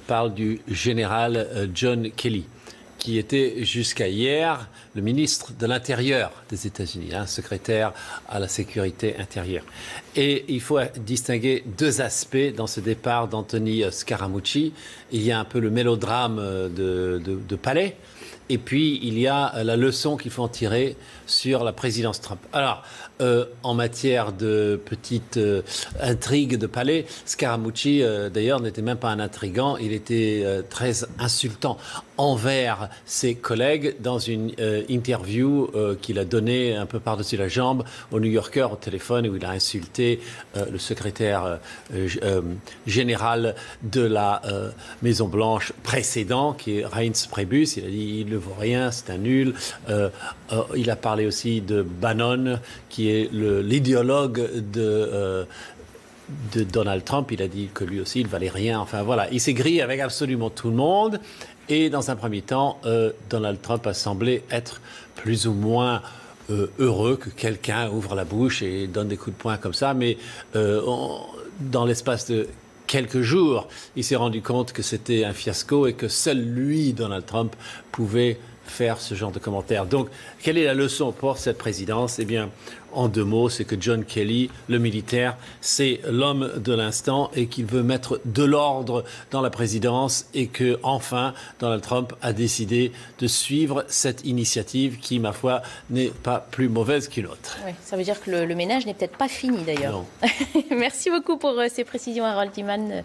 parle du général John Kelly, qui était jusqu'à hier le ministre de l'Intérieur des États-Unis, secrétaire à la sécurité intérieure. Et il faut distinguer deux aspects dans ce départ d'Anthony Scaramucci. Il y a un peu le mélodrame de Palais, et puis il y a la leçon qu'il faut en tirer sur la présidence Trump. Alors, en matière de petite intrigue de Palais, Scaramucci, d'ailleurs, n'était même pas un intrigant, il était très insultant envers ses collègues dans une interview qu'il a donnée un peu par-dessus la jambe au New Yorker au téléphone, où il a insulté le secrétaire général de la Maison-Blanche précédent, qui est Reince Priebus. Il a dit « il ne vaut rien, c'est un nul ». Il a parlé aussi de Bannon, qui est l'idéologue de Donald Trump. Il a dit que lui aussi, il ne valait rien. Enfin voilà, il s'est grillé avec absolument tout le monde. Et dans un premier temps, Donald Trump a semblé être plus ou moins heureux que quelqu'un ouvre la bouche et donne des coups de poing comme ça. Mais dans l'espace de quelques jours, il s'est rendu compte que c'était un fiasco et que seul lui, Donald Trump, pouvait faire ce genre de commentaires. Donc, quelle est la leçon pour cette présidence? Eh bien, en deux mots, c'est que John Kelly, le militaire, c'est l'homme de l'instant et qu'il veut mettre de l'ordre dans la présidence et que, enfin, Donald Trump a décidé de suivre cette initiative qui, ma foi, n'est pas plus mauvaise qu'une autre. Oui, ça veut dire que le ménage n'est peut-être pas fini, d'ailleurs. Non. Merci beaucoup pour ces précisions, Harold Iman.